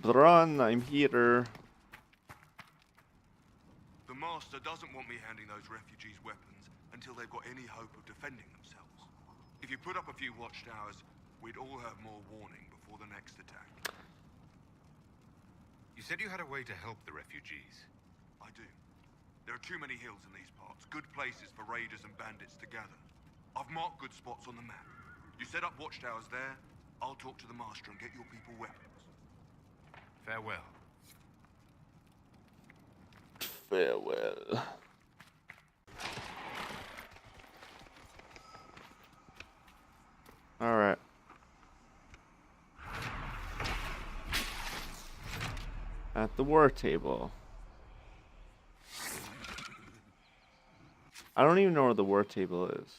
Run, I'm here. The Master doesn't want me handing those refugees weapons until they've got any hope of defending themselves. If you put up a few watchtowers, we'd all have more warning before the next attack. You said you had a way to help the refugees. I do. There are too many hills in these parts, good places for raiders and bandits to gather. I've marked good spots on the map. You set up watchtowers there, I'll talk to the Master and get your people weapons. Farewell. Farewell. All right. At the war table. I don't even know where the war table is.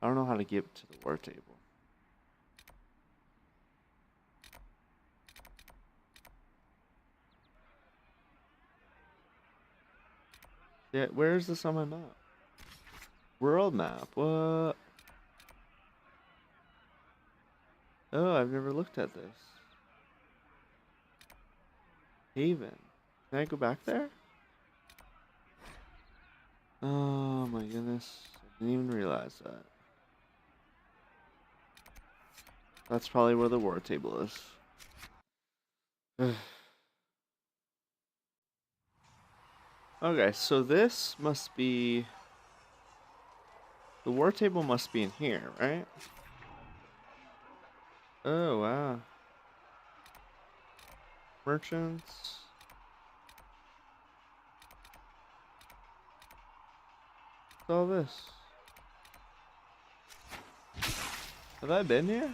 I don't know how to get to the war table. Yeah, where's this on my map? World map, what? Oh, I've never looked at this. Haven. Can I go back there? Oh my goodness. I didn't even realize that. That's probably where the war table is. Okay, so this must be... The war table must be in here, right? Oh, wow. Merchants. What's all this? Have I been here?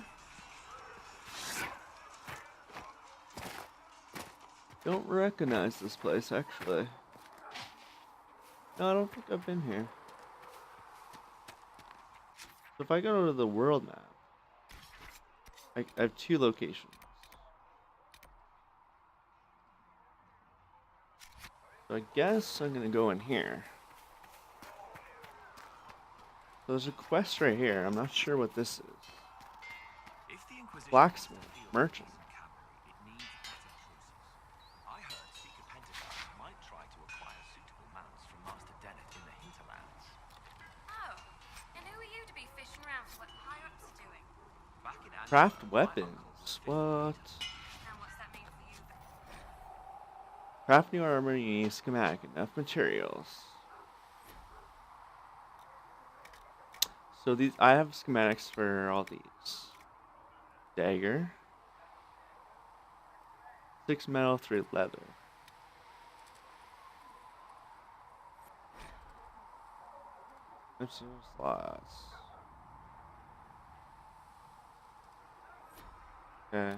Don't recognize this place, actually. No, I don't think I've been here. So if I go to the world map, I have two locations. So I guess I'm gonna go in here. So there's a quest right here. I'm not sure what this is. If the Inquisition Blacksmith, merchant. it needs better choices. I heard Seeker Pentagon might try to acquire suitable mounts from Master Dennett in the hinterlands. Oh, and who are you to be fishing around for what the higher-ups are doing? Back in Craft weapons. What? And what's that mean for you then? Craft new armor, you need schematic, enough materials. So these, I have schematics for all these. Dagger. 6 metal, 3 leather. Oops, slots. Okay.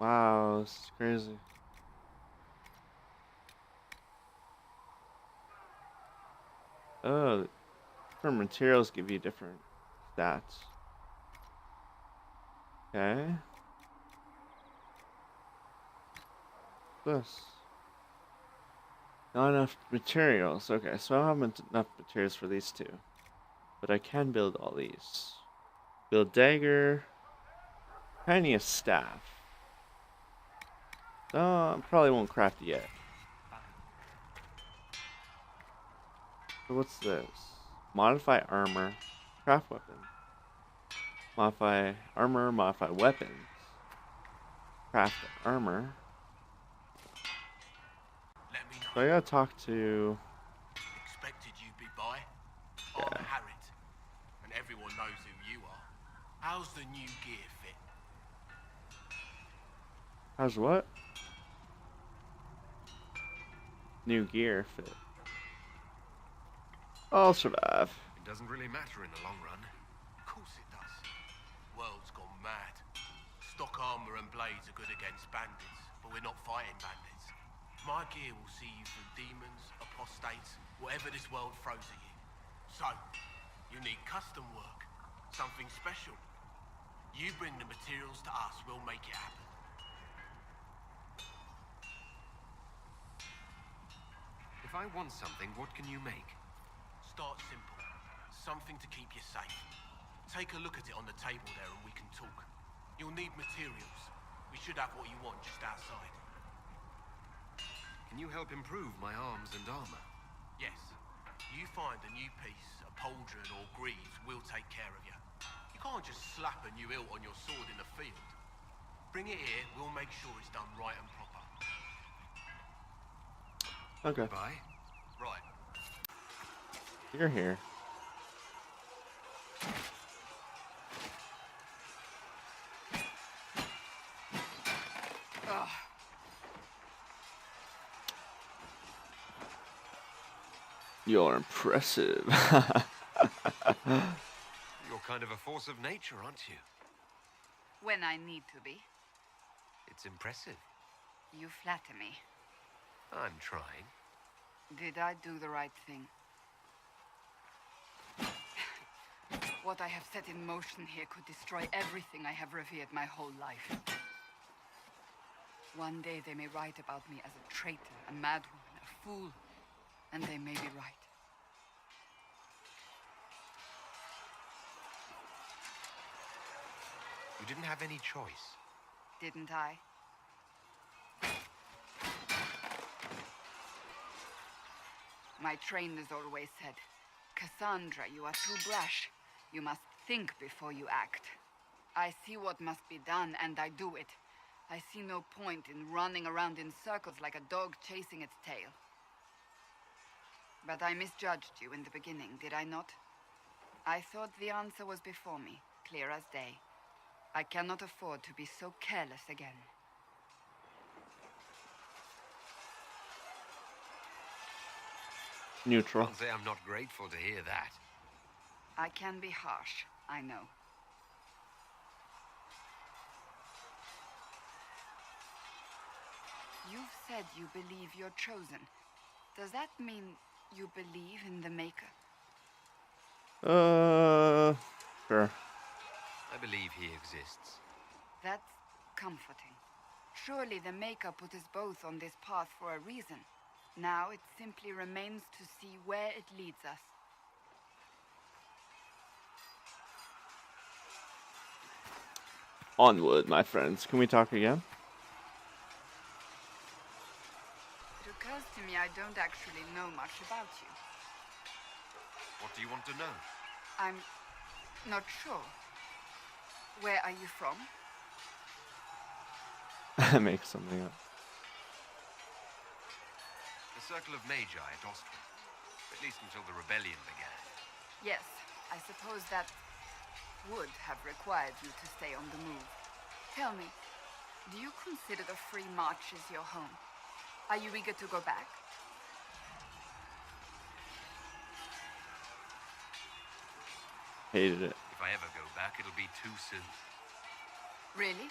Wow, this is crazy. Oh, different materials give you different stats. Okay. This. Not enough materials. Okay, so I don't have enough materials for these two. But I can build all these. Build dagger. I need a staff. I probably won't craft it yet. So what's this? Modify armor. Craft weapon. Modify armor. Modify weapons. Craft armor. Let me know. So I gotta talk to... Expected you'd be by. Yeah. I'm Harriet, and everyone knows who you are. How's the new gear fit? How's what? New gear fit. I'll survive. It doesn't really matter in the long run. Of course it does. World's gone mad. Stock armor and blades are good against bandits, but we're not fighting bandits. My gear will see you through demons, apostates, whatever this world throws at you. So, you need custom work, something special. You bring the materials to us, we'll make it happen. If I want something, what can you make? Start simple. Something to keep you safe. Take a look at it on the table there and we can talk. You'll need materials. We should have what you want just outside. Can you help improve my arms and armor? Yes. You find a new piece, a pauldron or greaves, we'll take care of you. You can't just slap a new hilt on your sword in the field. Bring it here, we'll make sure it's done right and proper. Okay, Bye. Right. you're here. You're impressive. You're kind of a force of nature, aren't you? When I need to be. It's impressive. You flatter me. I'm trying. Did I do the right thing? What I have set in motion here could destroy everything I have revered my whole life. One day they may write about me as a traitor, a madwoman, a fool, and they may be right. You didn't have any choice. Didn't I? My trainers always said, Cassandra, you are too brash. You must think before you act. I see what must be done, and I do it. I see no point in running around in circles like a dog chasing its tail. But I misjudged you in the beginning, did I not? I thought the answer was before me, clear as day. I cannot afford to be so careless again. Neutral. Can't say I'm not grateful to hear that. I can be harsh, I know. You've said you believe you're chosen. Does that mean you believe in the Maker? Sure. I believe he exists. That's comforting. Surely the Maker put us both on this path for a reason. Now it simply remains to see where it leads us. Onward, my friends. Can we talk again? It occurs to me I don't actually know much about you. What do you want to know? I'm not sure. Where are you from? Make something up. The Circle of Magi at Austria. At least until the rebellion began. Yes, I suppose that would have required you to stay on the move. Tell me, do you consider the Free March as your home? Are you eager to go back? Hated it. If I ever go back, it'll be too soon. Really?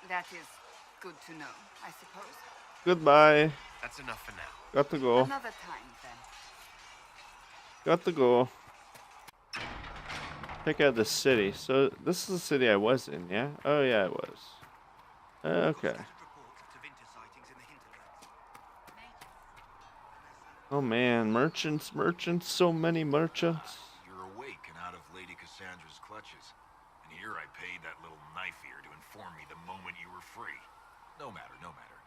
That is good to know, I suppose. Goodbye. That's enough for now. Got to go. Another time, then. Got to go. Check out the city. So this is the city I was in, yeah? Oh yeah, I was. Okay. Oh man, merchants, so many merchants. You're awake and out of Lady Cassandra's clutches. And here I paid that little knife ear to inform me the moment you were free. No matter, no matter.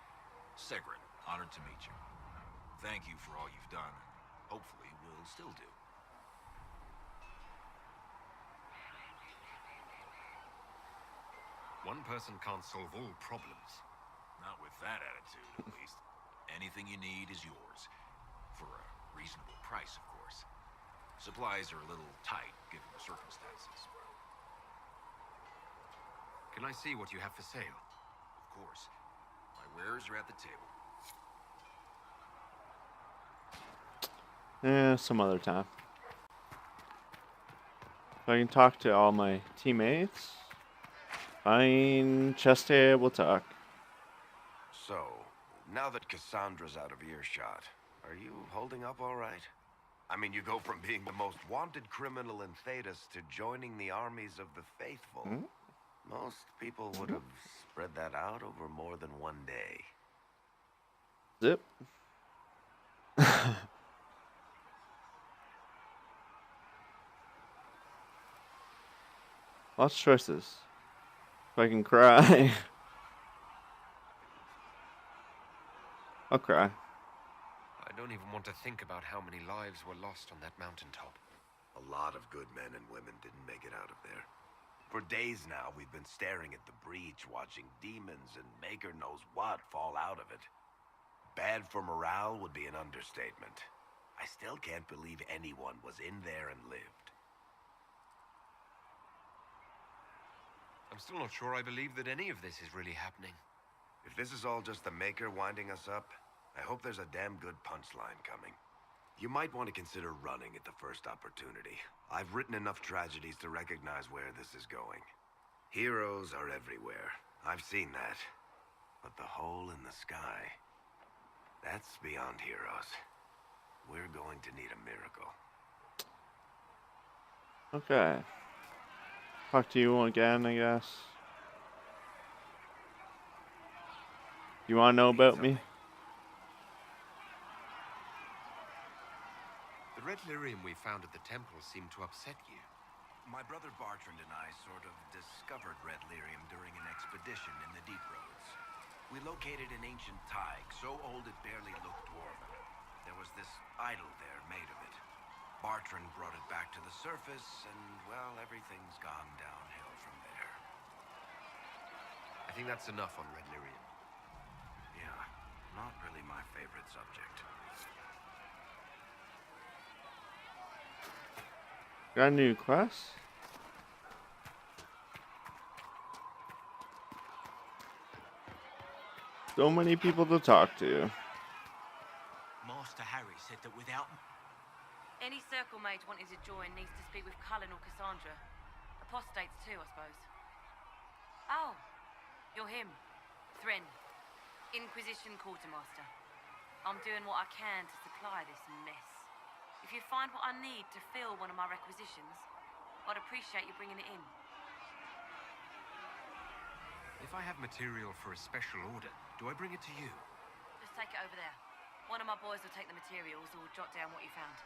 Sigrid, honored to meet you. Thank you for all you've done, and hopefully will still do. One person can't solve all problems. Not with that attitude, at least. Anything you need is yours. For a reasonable price, of course. Supplies are a little tight, given the circumstances. Can I see what you have for sale? Of course. My wares are at the table. Some other time. So I can talk to all my teammates. Fine, chest hair, we'll talk. So, now that Cassandra's out of earshot, are you holding up all right? I mean, you go from being the most wanted criminal in Thedas to joining the armies of the faithful. Most people would have spread that out over more than one day. Zip. Lots of choices. If I can cry. I'll cry. I don't even want to think about how many lives were lost on that mountaintop. A lot of good men and women didn't make it out of there. For days now, we've been staring at the breach, watching demons and Maker knows what fall out of it. Bad for morale would be an understatement. I still can't believe anyone was in there and lived. I'm still not sure I believe that any of this is really happening. If this is all just the Maker winding us up, I hope there's a damn good punchline coming. You might want to consider running at the first opportunity. I've written enough tragedies to recognize where this is going. Heroes are everywhere. I've seen that. But the hole in the sky, that's beyond heroes. We're going to need a miracle. Okay. Talk to you again, I guess. You want to know about me? The red lyrium we found at the temple seemed to upset you. My brother Bertrand and I sort of discovered red lyrium during an expedition in the deep roads. We located an ancient thaig, so old it barely looked dwarven. There was this idol there made of it. Bertrand brought it back to the surface, and, well, everything's gone downhill from there. I think that's enough on red lyrium. Yeah, not really my favorite subject. Got a new quest? So many people to talk to. Master Harry said that without... Any circle mage wanting to join needs to speak with Cullen or Cassandra. Apostates too, I suppose. Oh, you're him. Thren. Inquisition quartermaster. I'm doing what I can to supply this mess. If you find what I need to fill one of my requisitions, I'd appreciate you bringing it in. If I have material for a special order, do I bring it to you? Just take it over there. One of my boys will take the materials or jot down what you found.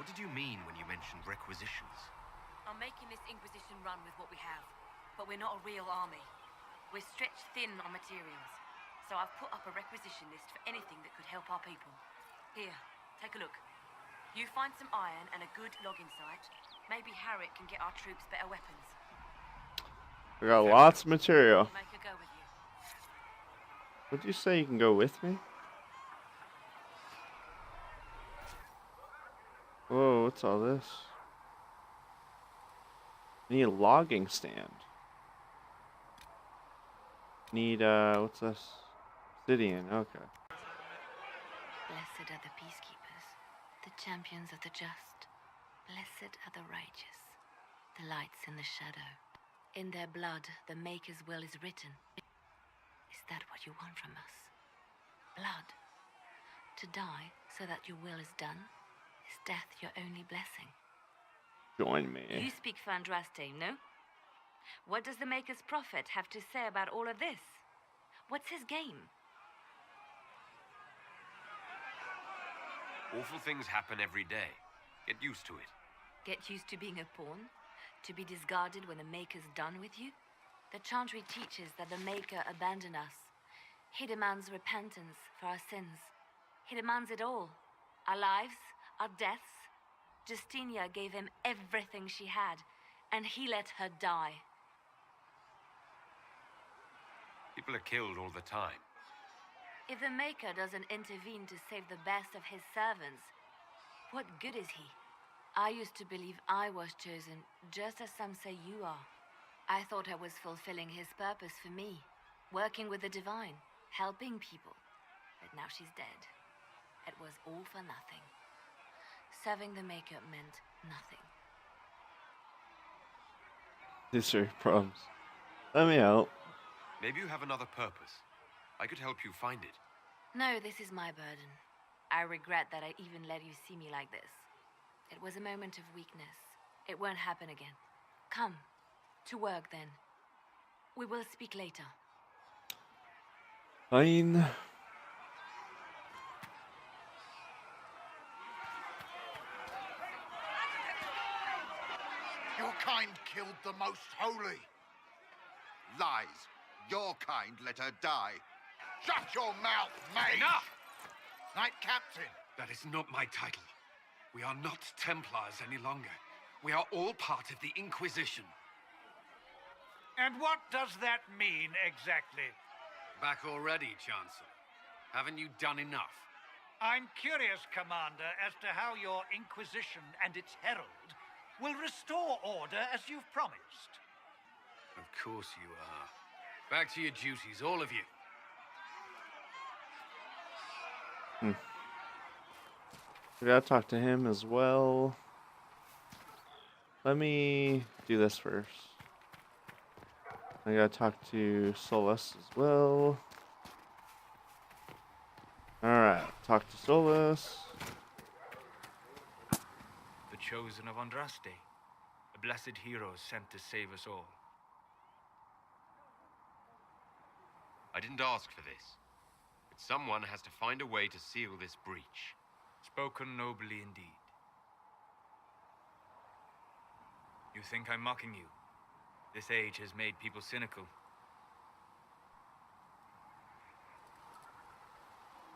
What did you mean when you mentioned requisitions? I'm making this Inquisition run with what we have, but we're not a real army. We're stretched thin on materials, so I've put up a requisition list for anything that could help our people. Here, take a look. You find some iron and a good logging site, maybe Harriet can get our troops better weapons. We got lots of material. Make her go with you. Would you say you can go with me? Whoa, what's all this? Need a logging stand. Need, what's this? Obsidian, okay. Blessed are the peacekeepers, the champions of the just. Blessed are the righteous, the lights in the shadow. In their blood, the Maker's will is written. Is that what you want from us? Blood? To die so that your will is done? Is death your only blessing? Join me. You speak Fandraste, no? What does the Maker's prophet have to say about all of this? What's his game? Awful things happen every day. Get used to it. Get used to being a pawn? To be discarded when the Maker's done with you? The Chantry teaches that the Maker abandoned us. He demands repentance for our sins. He demands it all. Our lives, our deaths. Justinia gave him everything she had, and he let her die. People are killed all the time. If the Maker doesn't intervene to save the best of his servants, what good is he? I used to believe I was chosen, just as some say you are. I thought I was fulfilling his purpose for me, working with the divine, helping people. But now she's dead. It was all for nothing. Serving the Maker meant nothing. These are your problems. Let me help. Maybe you have another purpose. I could help you find it. No, this is my burden. I regret that I even let you see me like this. It was a moment of weakness. It won't happen again. Come. To work, then. We will speak later. kind killed the most holy. Lies. Your kind let her die. Shut your mouth, mate! Enough! Knight Captain. That is not my title. We are not Templars any longer. We are all part of the Inquisition. And what does that mean, exactly? Back already, Chancellor. Haven't you done enough? I'm curious, Commander, as to how your Inquisition and its herald will restore order as you've promised. Of course you are. Back to your duties, all of you. We gotta talk to him as well. Let me do this first. I gotta talk to Solus as well. Alright, talk to Solus. The chosen of Andraste, a blessed hero sent to save us all. I didn't ask for this, but someone has to find a way to seal this breach. Spoken nobly indeed. You think I'm mocking you? This age has made people cynical.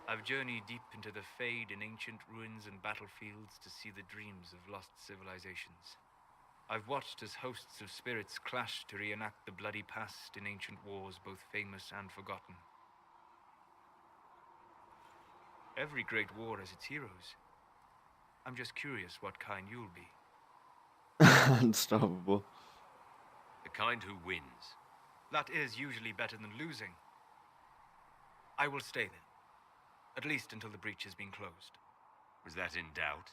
I've journeyed deep into the fade in ancient ruins and battlefields to see the dreams of lost civilizations. I've watched as hosts of spirits clash to reenact the bloody past in ancient wars, both famous and forgotten. Every great war has its heroes. I'm just curious what kind you'll be. Unstoppable. The kind who wins. That is usually better than losing. I will stay then. At least until the breach has been closed. Was that in doubt?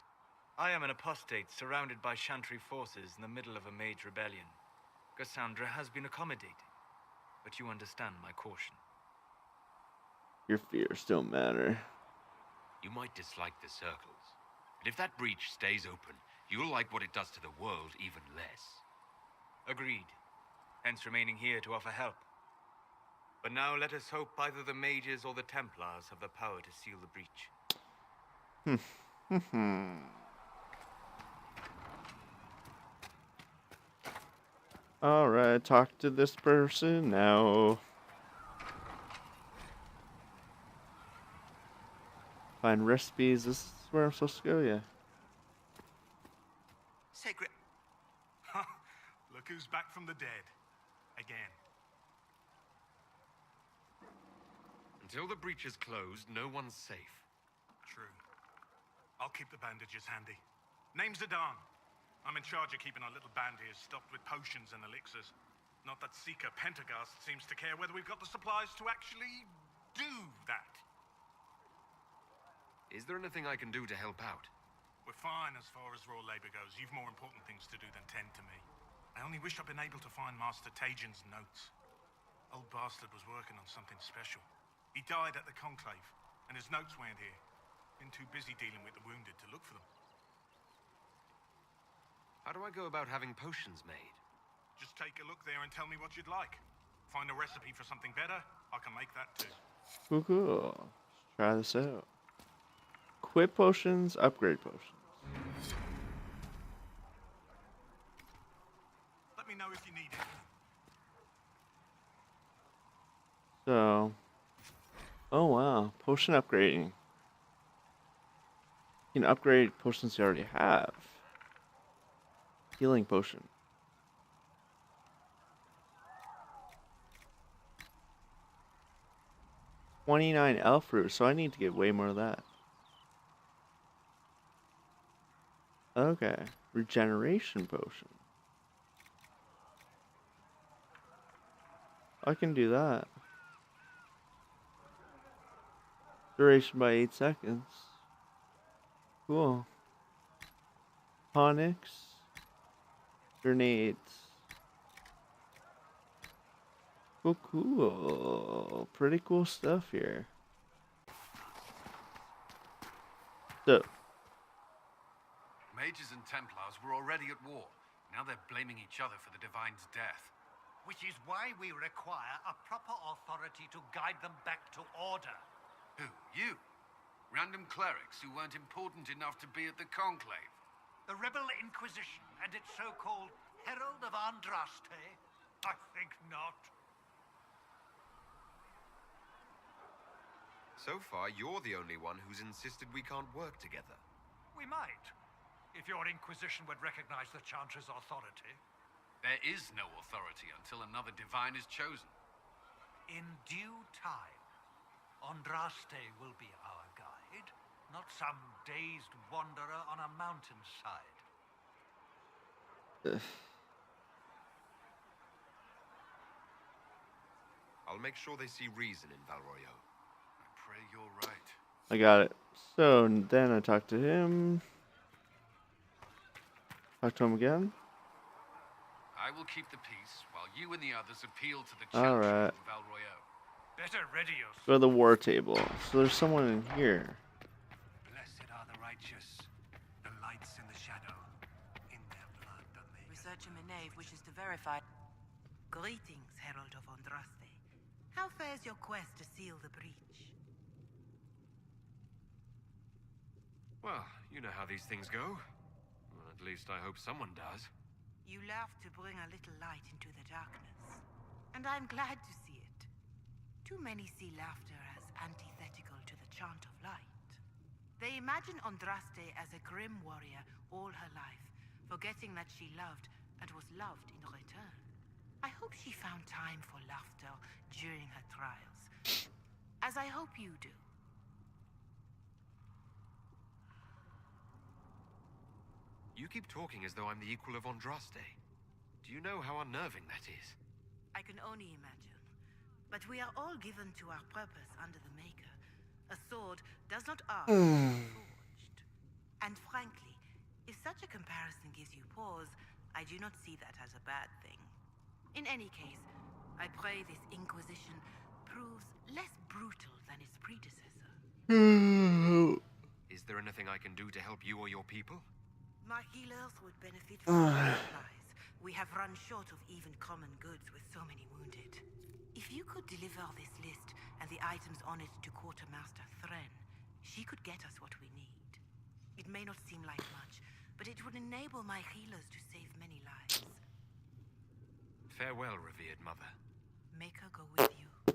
I am an apostate surrounded by Chantry forces in the middle of a mage rebellion. Cassandra has been accommodating, but you understand my caution. Your fears don't matter. You might dislike the circles, but if that breach stays open, you'll like what it does to the world even less. Agreed. Hence remaining here to offer help. But now let us hope either the mages or the Templars have the power to seal the breach. Alright, talk to this person now. Find recipes. This is where I'm supposed to go, yeah. Secret. Look who's back from the dead. Again. Until the breach is closed, no one's safe. True. I'll keep the bandages handy. Name's Zidane. I'm in charge of keeping our little band here stocked with potions and elixirs. Not that Seeker Pentagast seems to care whether we've got the supplies to actually do that. Is there anything I can do to help out? We're fine as far as raw labor goes. You've more important things to do than tend to me. I only wish I'd been able to find Master Tajin's notes. Old bastard was working on something special. He died at the Conclave, and his notes weren't here. Been too busy dealing with the wounded to look for them. How do I go about having potions made? Just take a look there and tell me what you'd like. Find a recipe for something better, I can make that too. Cool, cool. Let's try this out. Quit potions, upgrade potions. Let me know if you need it. So, oh wow, potion upgrading. You can upgrade potions you already have. Healing potion. $29 elf root, so I need to get way more of that. Okay, regeneration potion. I can do that. Duration by 8 seconds. Cool. Tonics. Grenades. Cool, cool. Pretty cool stuff here. So. Mages and Templars were already at war. Now they're blaming each other for the Divine's death. Which is why we require a proper authority to guide them back to order. Who? You? Random clerics who weren't important enough to be at the Conclave? The Rebel Inquisition and its so-called Herald of Andraste? I think not. So far, you're the only one who's insisted we can't work together. We might, if your Inquisition would recognize the Chantry's authority. There is no authority until another divine is chosen. In due time, Andraste will be our guide, not some dazed wanderer on a mountainside. I'll make sure they see reason in Valroyo. I pray you're right. I got it. So then I talked to him. Talk to him again. I will keep the peace while you and the others appeal to the All Chantry right. of Valroyo. Better ready yourself. Go to the war table. So there's someone in here. Blessed are the righteous, the lights in the shadow. In their blood, the Maker. Researcher Menave wishes to verify. Greetings, Herald of Andraste. How fares your quest to seal the breach? Well, you know how these things go. Well, at least I hope someone does. You laugh to bring a little light into the darkness, and I'm glad to see it. Too many see laughter as antithetical to the chant of light. They imagine Andraste as a grim warrior all her life, forgetting that she loved and was loved in return. I hope she found time for laughter during her trials, as I hope you do. You keep talking as though I'm the equal of Andraste. Do you know how unnerving that is? I can only imagine. But we are all given to our purpose under the Maker. A sword does not ask to be forged. And frankly, if such a comparison gives you pause, I do not see that as a bad thing. In any case, I pray this Inquisition proves less brutal than its predecessor. Is there anything I can do to help you or your people? My healers would benefit from supplies. We have run short of even common goods with so many wounded. If you could deliver this list and the items on it to Quartermaster Thren, she could get us what we need. It may not seem like much, but it would enable my healers to save many lives. Farewell, revered mother. Make her go with you.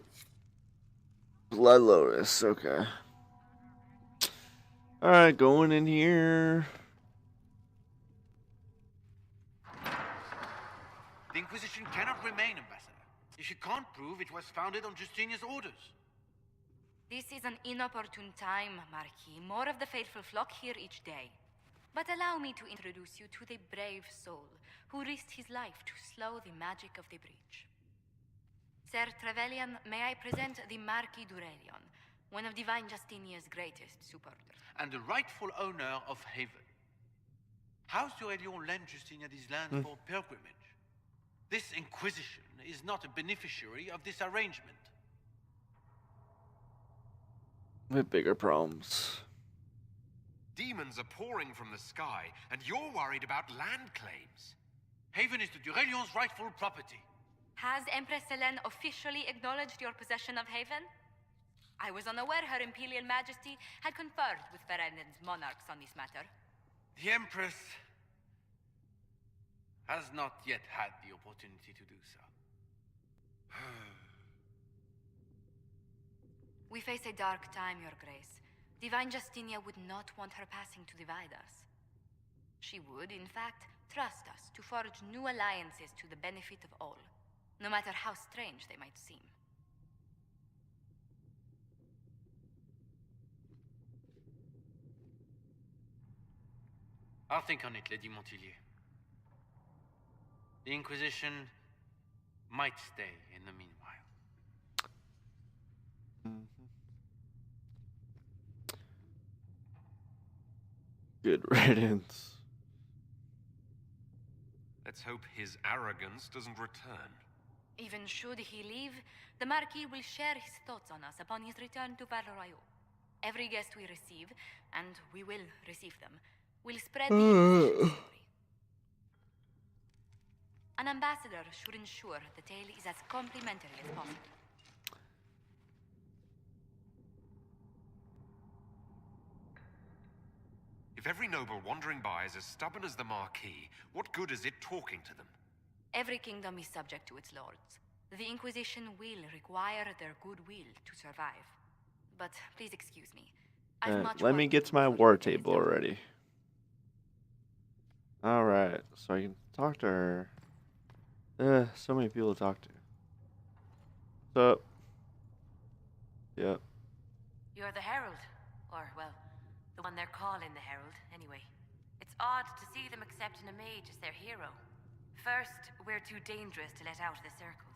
Blood Lotus, okay. Alright, going in here. The Inquisition cannot remain, Ambassador, if you can't prove it was founded on Justinian's orders. This is an inopportune time, Marquis. More of the faithful flock here each day. But allow me to introduce you to the brave soul who risked his life to slow the magic of the breach. Sir Trevelyan, may I present the Marquis d'Aurelion, one of Divine Justinia's greatest supporters. And the rightful owner of Haven. House d'Aurelion lent Justinia this land for pilgrimage. This Inquisition is not a beneficiary of this arrangement. We have bigger problems. Demons are pouring from the sky, and you're worried about land claims. Haven is the d'Aurelion's rightful property. Has Empress Selene officially acknowledged your possession of Haven? I was unaware Her Imperial Majesty had conferred with Ferenden's monarchs on this matter. The Empress has not yet had the opportunity to do so. We face a dark time, Your Grace. Divine Justinia would not want her passing to divide us. She would, in fact, trust us to forge new alliances to the benefit of all, no matter how strange they might seem. I'll think on it, Lady Montillier. The Inquisition might stay in the meanwhile. Good riddance. Let's hope his arrogance doesn't return. Even should he leave, the Marquis will share his thoughts on us upon his return to Valroyo. Every guest we receive, and we will receive them, will spread the Inquisition story. An ambassador should ensure the tale is as complimentary as possible. If If every noble wandering by is as stubborn as the Marquis, what good is it talking to them? Every kingdom is subject to its lords. The Inquisition will require their goodwill to survive. But please excuse me. I've much Let work me to get do to my before war your day is table done. already. Alright, so I can talk to her. So many people to talk to. What's up? Yep. You're the Herald. Or, well, the one they're calling the Herald, anyway. It's odd to see them accepting a mage as their hero. First, we're too dangerous to let out of the circles.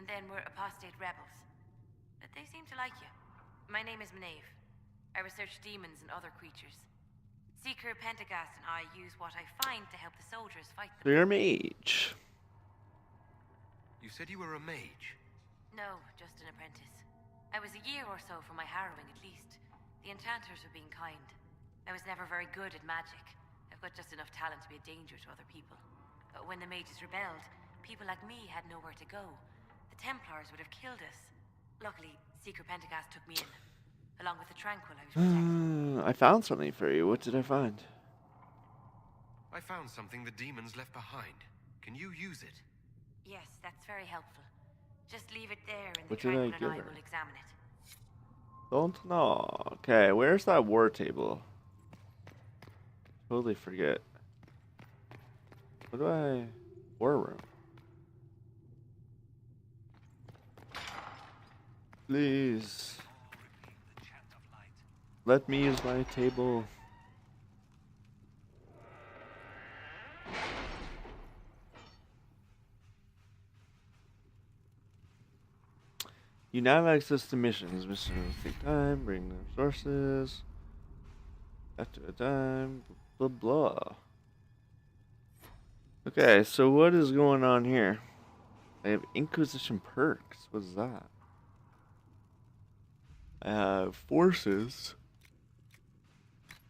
And then we're apostate rebels. But they seem to like you. My name is Maeve. I research demons and other creatures. Seeker Pentagast and I use what I find to help the soldiers fight them. So you're a mage. You said you were a mage? No, just an apprentice. I was a year or so from my harrowing, at least. The enchanters were being kind. I was never very good at magic. I've got just enough talent to be a danger to other people. But when the mages rebelled, people like me had nowhere to go. The Templars would have killed us. Luckily, Seeker Pentagast took me in. Along with the Tranquil I was protecting. I found something for you. What did I find? I found something the demons left behind. Can you use it? Yes, that's very helpful. Just leave it there and What the did I Tranquil give and I her? will examine it. Don't know. Okay, where's that war table? Totally forget. What do I... War room. Please. Let me use my table. You now have access to missions. Missions take time, bring the resources. After a time, blah blah. Okay, so what is going on here? I have Inquisition perks. What is that? I have forces.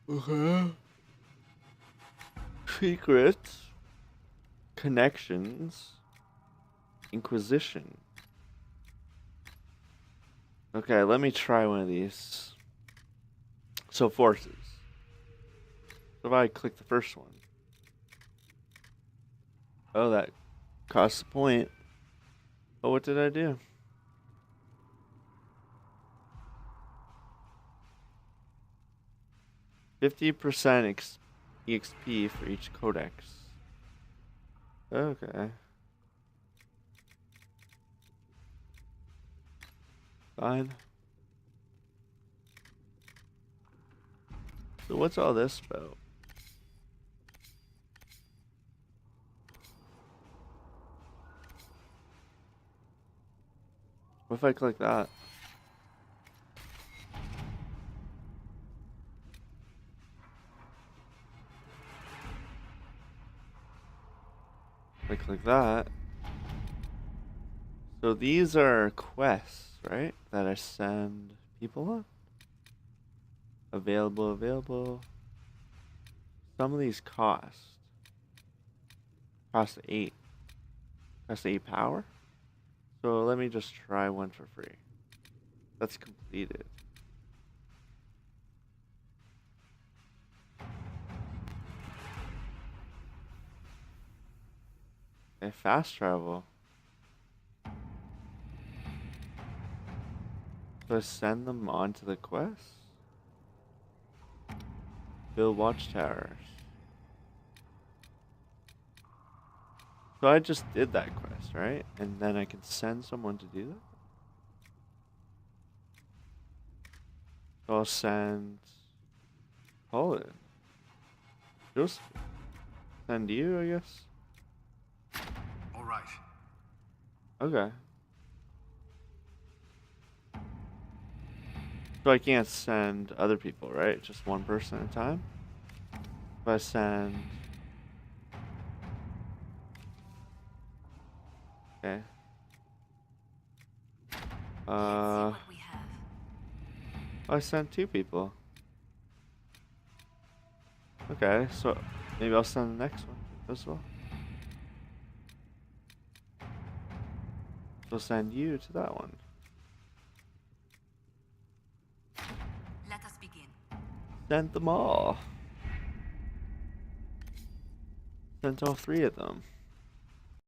Okay. Secrets. Connections. Inquisition. Okay, let me try one of these. So forces. So if I click the first one. Oh, that costs a point. Oh, what did I do? %, EXP for each codex. Okay. Fine. So what's all this about? What if I click that? If I click that. So these are quests, right? That I send people on? Available. Some of these cost 8. Cost 8 power? So let me just try one for free. That's completed. Okay, fast travel. So I send them onto the quest? Build watchtowers. So I just did that quest, right? And then I can send someone to do that? So I'll send Colin. Just send you, I guess. All right. Okay. So I can't send other people, right? Just one person at a time? If I send... Okay. I sent 2 people. Okay, so maybe I'll send the next one as well. So send you to that one. Let us begin. Send them all. Sent all 3 of them.